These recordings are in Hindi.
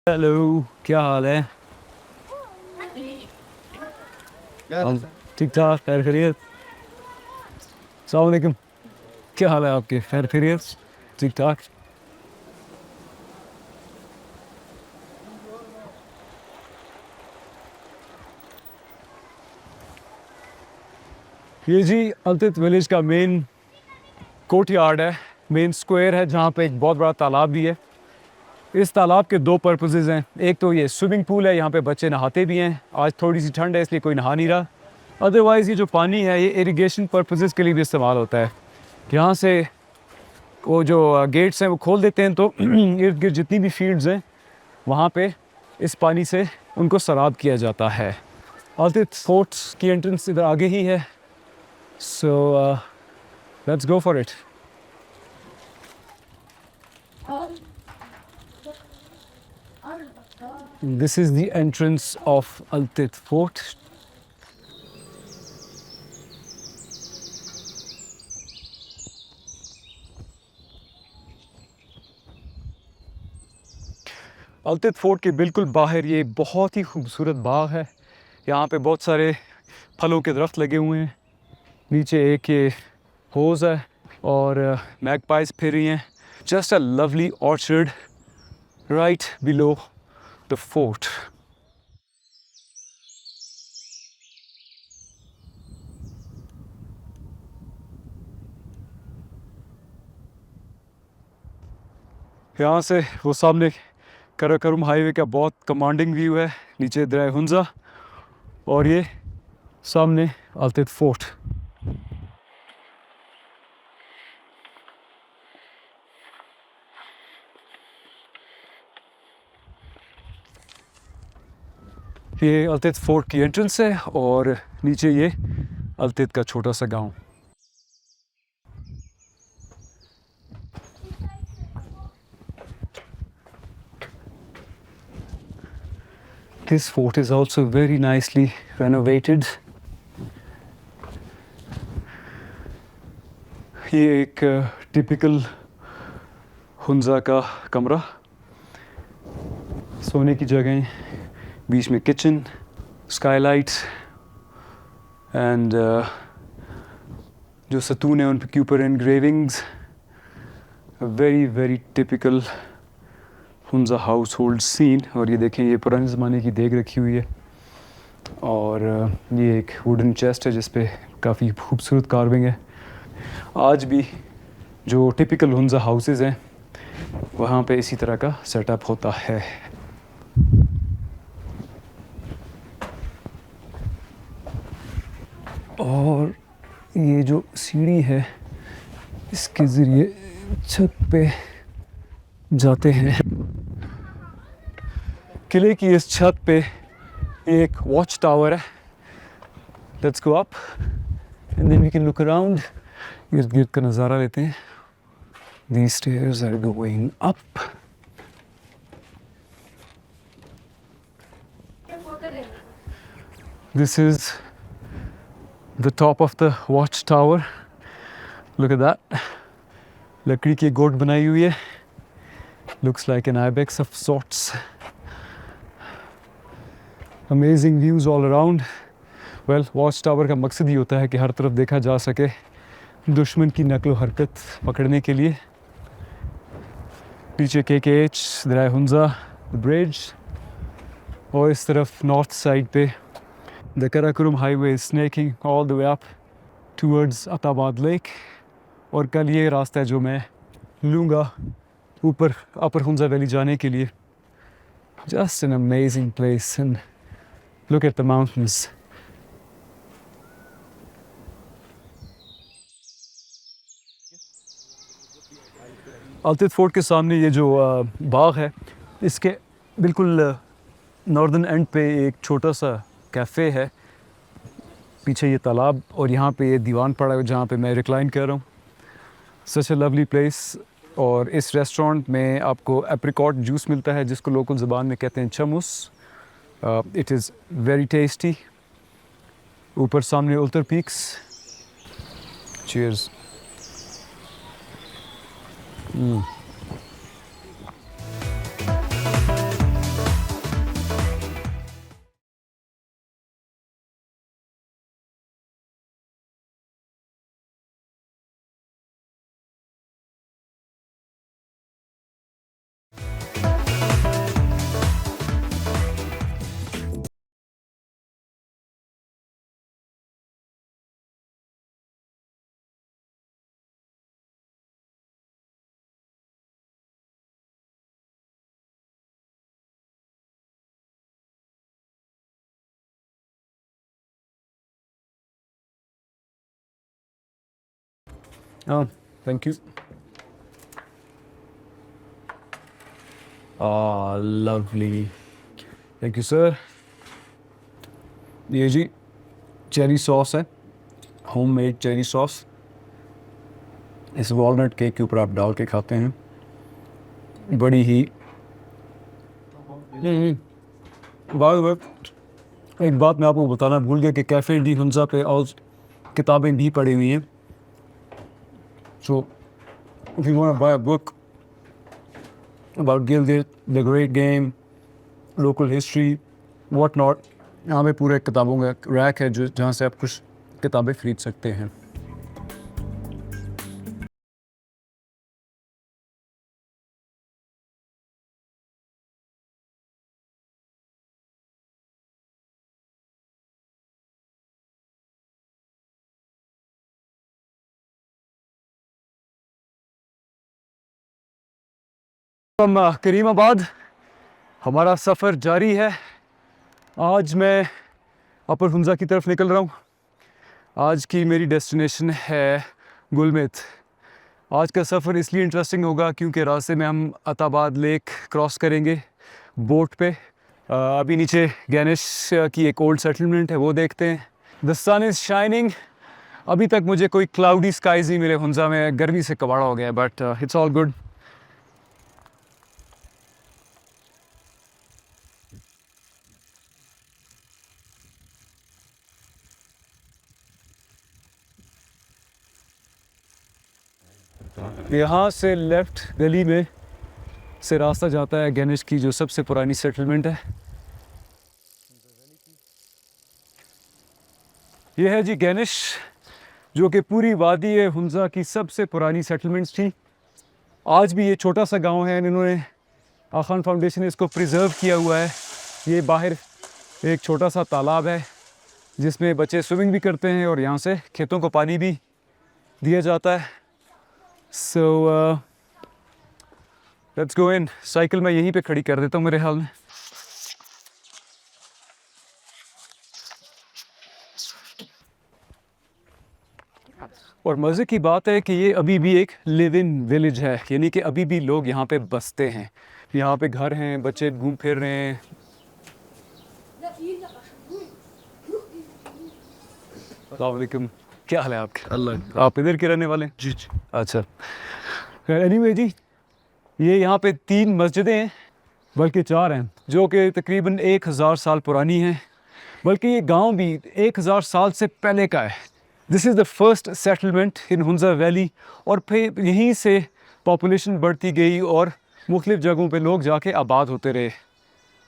हेलो, क्या हाल है? हम ठीक ठाक, खैर खैरियत। अस्सलाम वालेकुम। क्या हाल है आपके? खैर खैरियत, ठीक ठाक। ये जी अल्तित विलेज का मेन कोर्ट यार्ड है, मेन स्क्वायर है, जहाँ पे एक बहुत बड़ा तालाब भी है। इस तालाब के दो पर्पसेस हैं। एक तो ये स्विमिंग पूल है, यहाँ पे बच्चे नहाते भी हैं। आज थोड़ी सी ठंड है इसलिए कोई नहा नहीं रहा। अदरवाइज़ ये जो पानी है ये इरिगेशन पर्पसेस के लिए भी इस्तेमाल होता है। यहाँ से वो जो गेट्स हैं वो खोल देते हैं, तो इर्द गिर्द जितनी भी फील्ड्स हैं वहाँ पे इस पानी से उनको सराब किया जाता है। अल्तित फोर्ट की एंट्रेंस इधर आगे ही है, so let's go for it. This is the entrance of Altit fort. Altit fort के बिल्कुल बाहर ये बहुत ही खूबसूरत बाग है। यहाँ पे बहुत सारे फलों के दरख्त लगे हुए हैं। नीचे एक ये होज़ है और मैगपाइज फिर रही हैं। Just a lovely orchard right below the fort. यहाँ से वो सामने कराकोरम हाईवे का बहुत कमांडिंग व्यू है। नीचे दरिया हुंजा और ये सामने अल्तित फोर्ट। ये अल्तित फोर्ट की एंट्रेंस है और नीचे ये अल्तित का छोटा सा गांव। This fort is also very nicely renovated. ये एक टिपिकल हुंजा का कमरा, सोने की जगह, बीच में किचन, स्काईलाइट एंड जो सतून है उन के ऊपर engravings. Very very typical Hunza house hold scene. और ये देखें, ये पुराने ज़माने की देग रखी हुई है और ये एक वुडन चेस्ट है जिस पे काफ़ी खूबसूरत कार्विंग है। आज भी जो टिपिकल हुंजा हाउसेस हैं वहाँ पे इसी तरह का सेटअप होता है। और ये जो सीढ़ी है इसके ज़रिए छत पे जाते हैं। किले की इस छत पे एक वॉच टावर है। Let's go up and then we can look around. इर्द गिर्द का नज़ारा लेते हैं। These stairs are going up. This is the top of the watch tower. Look at that. लकड़ी की गोट बनाई हुई है। Looks like an ibex of sorts. Amazing views all around. Well, watch tower का मकसद ही होता है कि हर तरफ देखा जा सके, दुश्मन की नकलो हरकत पकड़ने के लिए। पीछे KKH, दरिया हुंजा, ब्रिज, और इस तरफ नॉर्थ साइड पे the Karakoram highway is snaking all the way up towards Attabad lake. और कल ये रास्ता है जो मैं लूँगा ऊपर अपर हुंजा वैली जाने के लिए। Just an amazing place and look at the mountains. Altit fort के सामने ये जो बाग है, इसके बिल्कुल नॉर्दर्न एंड पे एक छोटा सा कैफ़े है। पीछे ये तालाब और यहाँ पे ये दीवान पड़ा है जहाँ पे मैं रिक्लाइन कर रहा हूँ। सच ए लवली प्लेस। और इस रेस्टोरेंट में आपको एप्रिकॉट जूस मिलता है जिसको लोकल ज़बान में कहते हैं चमूस। It is very tasty. ऊपर सामने उल्तर पीक्स। चीयर्स। हाँ, thank you. Lovely, thank you sir. ये जी चेरी सॉस है, होममेड चेरी सॉस। इस वॉलनट केक के ऊपर आप डाल के खाते हैं, बड़ी ही बात एक बात मैं आपको बताना भूल गया कि कैफ़े डी हुंजा पे और किताबें भी पढ़ी हुई हैं। So if you want to buy a book about Gilgit, the great game, local history, what not, यहाँ पे पूरे किताबों का रैक है जो जहाँ से आप कुछ किताबें खरीद सकते हैं। हम करीमाबाद, हमारा सफ़र जारी है। आज मैं अपर हुंजा की तरफ निकल रहा हूँ। आज की मेरी डेस्टिनेशन है गुलमेत। आज का सफ़र इसलिए इंटरेस्टिंग होगा क्योंकि रास्ते में हम अताबाद लेक क्रॉस करेंगे बोट पे। अभी नीचे गैनिश की एक ओल्ड सेटलमेंट है, वो देखते हैं। The sun is shining. अभी तक मुझे कोई क्लाउडी स्काइज नहीं मिले हुंजा में, गर्मी से कबाड़ा हो गया, बट इट्स ऑल गुड। यहाँ से लेफ्ट गली में से रास्ता जाता है गैनिश की जो सबसे पुरानी सेटलमेंट है। ये है जी गैनिश, जो कि पूरी वादी हुंजा की सबसे पुरानी सेटलमेंट्स थी। आज भी ये छोटा सा गांव है, इन्होंने आखान फाउंडेशन ने इसको प्रिजर्व किया हुआ है। ये बाहर एक छोटा सा तालाब है जिसमें बच्चे स्विमिंग भी करते हैं और यहाँ से खेतों को पानी भी दिया जाता है। So let's go in. Cycle मैं यहीं पे खड़ी कर देता हूँ मेरे हाल में। और मज़े की बात है कि ये अभी भी एक लिव इन विलेज है, यानी कि अभी भी लोग यहाँ पे बसते हैं। यहाँ पे घर हैं, बच्चे घूम फिर रहे हैं। अस्सलाम वालेकुम, क्या हाल है आपके? अल्लाह। आप इधर के रहने वाले हैं? जी जी। अच्छा, एनीवे जी, ये यहाँ पे 3 मस्जिदें हैं, बल्कि 4 हैं, जो कि तकरीबन 1000 साल पुरानी हैं। बल्कि ये गांव भी 1000 साल से पहले का है। This is the first settlement in Hunza valley. और फिर यहीं से पॉपुलेशन बढ़ती गई और मुख्तलिफ़ जगहों पे लोग जाके आबाद होते रहे।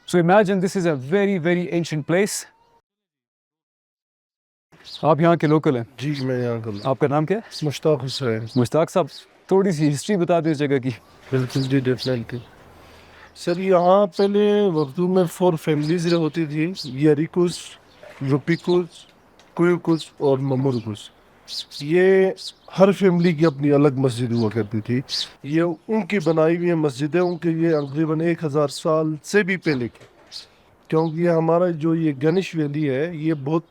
So imagine this is a very very ancient place. आप यहाँ के लोकल हैं? जी मैं यहाँ का आपका नाम क्या है? मुश्ताक हुसैन। मुश्ताक साहब, थोड़ी सी हिस्ट्री बता दें इस जगह की। बिल्कुल जी, डेफिनेटली सर। यहाँ पहले वक्तों में 4 फैमिलीज होती थी, यरिकुस, रुपिकुस, कुयुकुस और ममुरकुस। ये हर फैमिली की अपनी अलग मस्जिद हुआ करती थी। ये उनकी बनाई हुई मस्जिद है, उनके ये तकरीबन 1000 साल से भी पहले की। क्योंकि हमारा जो ये गणेश वैली है ये बहुत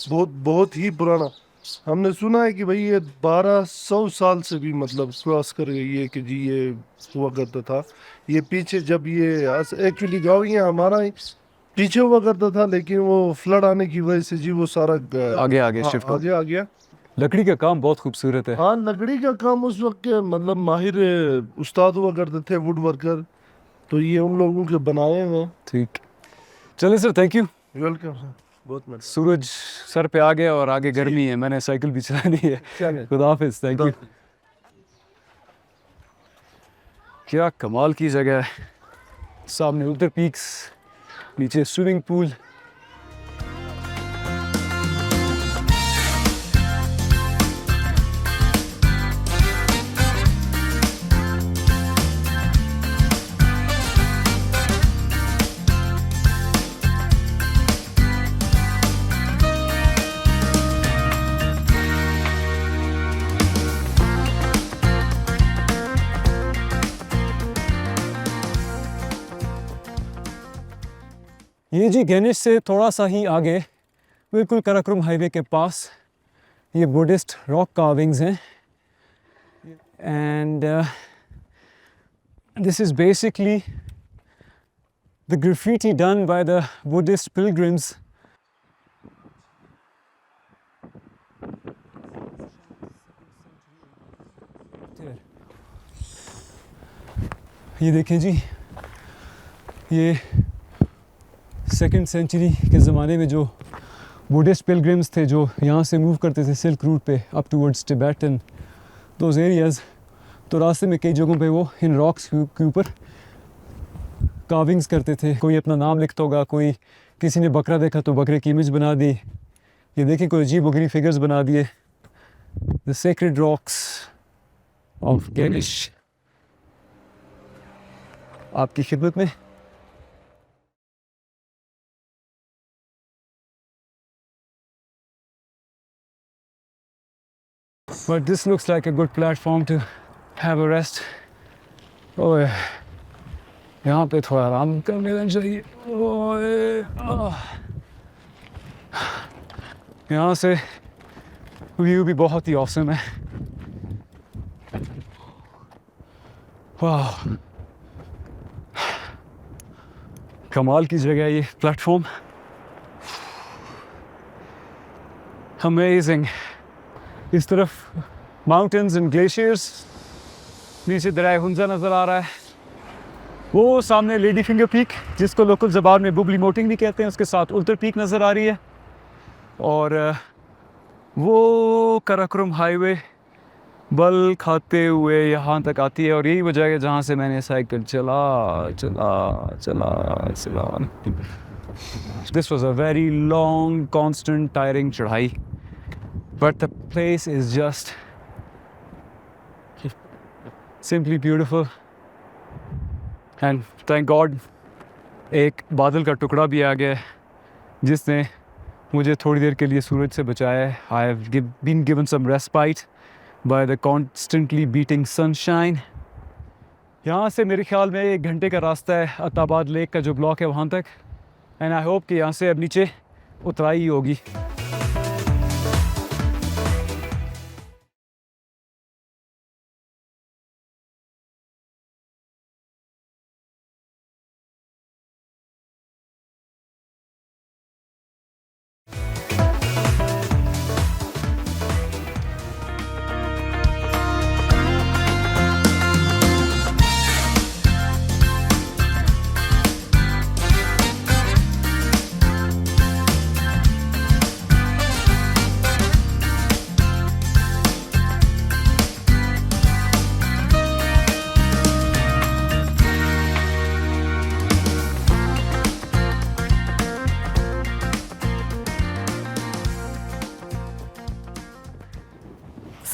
बहुत बहुत ही पुराना, हमने सुना है कि भाई ये 1200 साल से भी मतलब क्रॉस कर गई है कि जी ये हुआ करता था। ये पीछे जब ये एक्चुअली गाँव ये हमारा ही पीछे हुआ करता था, लेकिन वो फ्लड आने की वजह से जी वो सारा आगे आगे हाँ, शिफ्ट आगे आ गया। लकड़ी का काम बहुत खूबसूरत है। हाँ, लकड़ी का काम उस वक्त के मतलब माहिर उस्ताद हुआ करते थे, वुड वर्कर। तो ये उन लोगों के बनाए हुए हैं। ठीक, चले sir, thank you. Welcome sir, बहुत मेहरबानी। सूरज सर पे आ गया और आगे गर्मी है, मैंने साइकिल भी चलानी है। खुदा हाफिज, थैंक यू। क्या कमाल की जगह है, सामने उधर पीक्स, नीचे स्विमिंग पूल। ये जी गैनिश से थोड़ा सा ही आगे, बिल्कुल कराकोरम हाईवे के पास, ये बुद्धिस्ट रॉक कार्विंग्स हैं। and this is basically the graffiti done by the Buddhist pilgrims. ये देखें जी, ये 2nd सेंचुरी के ज़माने में जो बुद्धिस्ट पिलग्रिम्स थे जो यहाँ से मूव करते थे सिल्क रूट पे up towards Tibet and those areas, तो रास्ते में कई जगहों पे वो इन रॉक्स के ऊपर कार्विंग्स करते थे। कोई अपना नाम लिखता होगा, कोई किसी ने बकरा देखा तो बकरे की इमेज बना दी। ये देखें कोई अजीब वगैरह फिगर्स बना दिए। द सेक्रेड रॉक्स ऑफ गेलिश आपकी खिदमत में। But this looks like a good platform to have a rest. ओए, यहाँ पे थोड़ा आराम कर लेना चाहिए। ओए, यहाँ से व्यू भी बहुत ही ऑसम है। वाह, कमाल की जगह है ये प्लेटफॉर्म। अमेजिंग। इस तरफ माउंटेन्स एंड ग्लेशियर्स, नीचे दरिया हुंजा नज़र आ रहा है। वो सामने लेडी फिंगर पीक, जिसको लोकल ज़बान में बुबली मोटिंग भी कहते हैं, उसके साथ उल्टर पीक नज़र आ रही है। और वो कराकोरम हाईवे बल खाते हुए यहाँ तक आती है, और यही वजह है जहाँ से मैंने साइकिल चला। This was a very long constant tiring चढ़ाई, but the place is just simply beautiful, and thank God एक बादल का टुकड़ा भी आ गया है जिसने मुझे थोड़ी देर के लिए सूरज से बचाया है। I have been given some respite by the constantly beating sunshine. यहाँ से मेरे ख्याल में 1 घंटे का रास्ता है अताबाद लेक का जो ब्लॉक है वहाँ तक, and I hope कि यहाँ से अब नीचे उतराई ही होगी।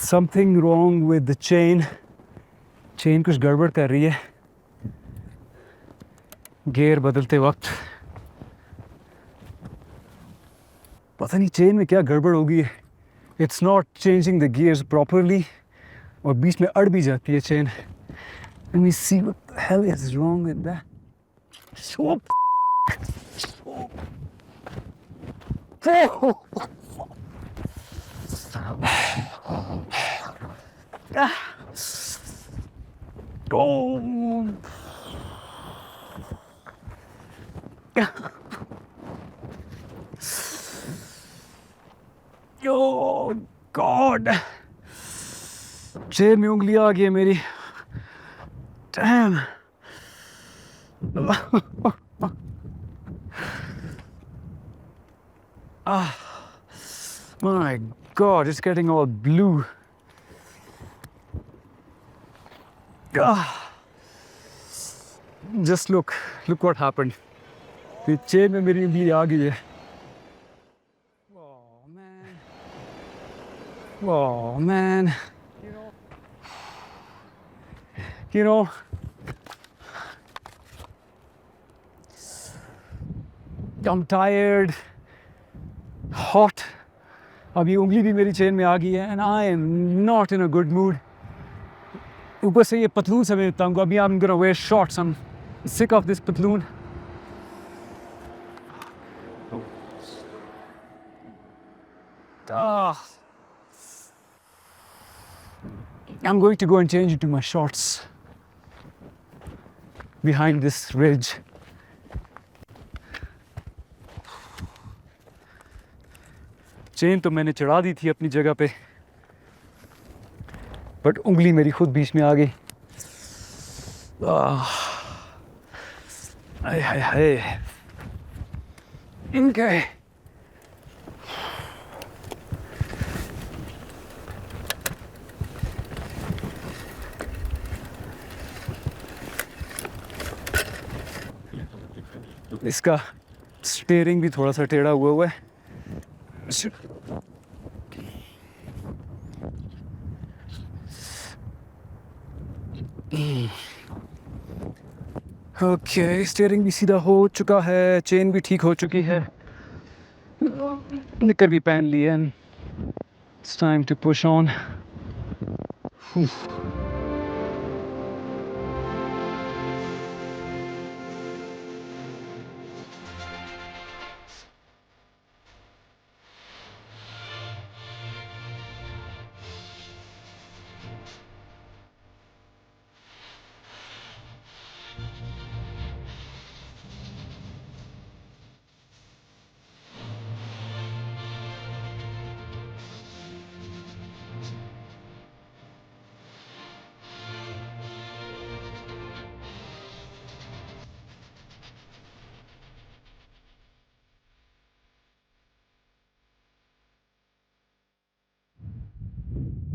Something wrong with the chain. Chain कुछ गड़बड़ कर रही है गियर बदलते वक्त। पता नहीं चेन में क्या गड़बड़ होगी। It's not changing the gears properly, और बीच में अड़ भी जाती है chain. Let me see what the hell is wrong with that. So Oh God! Chain में उंगलियां आ गई है मेरी। Damn! My God, it's getting all blue. Just look what happened. ये चेन में मेरी उंगली आ गई है। Oh man. You know, I'm tired, hot. अब ये उंगली भी मेरी चेन में आ गई है, and I am not in a good mood. ऊपर से ये पतलून से मैं तंग हूँ। अभी I'm gonna wear shorts. I'm sick of this पतलून. I'm going to go and change into my shorts behind this ridge. Chain तो मैंने चढ़ा दी थी अपनी जगह पे, बट उंगली मेरी खुद बीच में आ गई। हाय हाय हाय, इनके इसका स्टीयरिंग भी थोड़ा सा टेढ़ा हुआ है। ओके, स्टीयरिंग भी सीधा हो चुका है, चेन भी ठीक हो चुकी है, निकर भी पहन ली है। It's time to push on.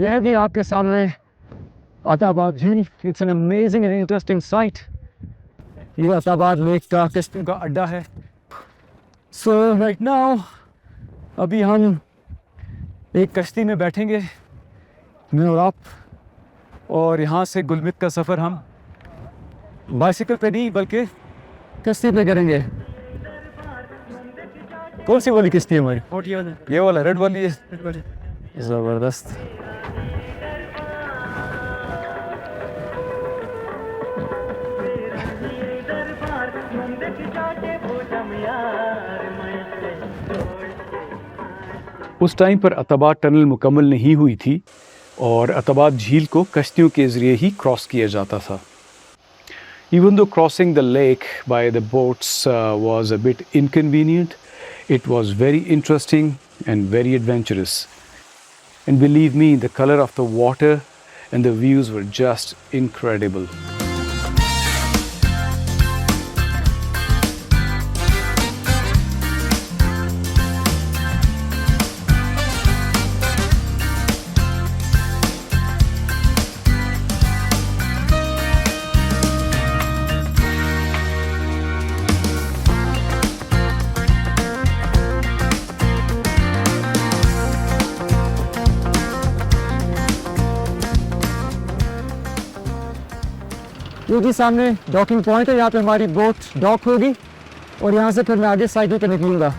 यह भी आपके सामने अताबाद झील। It's an amazing and interesting site. ये अताबाद लेक का कश्तियों का अड्डा है। सो राइट नाउ अभी हम एक कश्ती में बैठेंगे, मैं और आप, और यहाँ से गुलमित का सफ़र हम बाइसिकल पे नहीं बल्कि कश्ती पे करेंगे। कौन सी वाली किश्ती है हमारी? ये वाला रेड वाली है। ज़बरदस्त। उस टाइम पर अताबाद टनल मुकम्मल नहीं हुई थी और अताबाद झील को कश्तियों के ज़रिए ही क्रॉस किया जाता था। Even though crossing the lake by the boats was a bit inconvenient, it was very interesting and very adventurous. And believe me, the color of the water and the views were just incredible. ये जी सामने डॉकिंग पॉइंट है, यहाँ पे हमारी बोट डॉक होगी और यहाँ से फिर मैं आगे साइकिल पे निकलूँगा।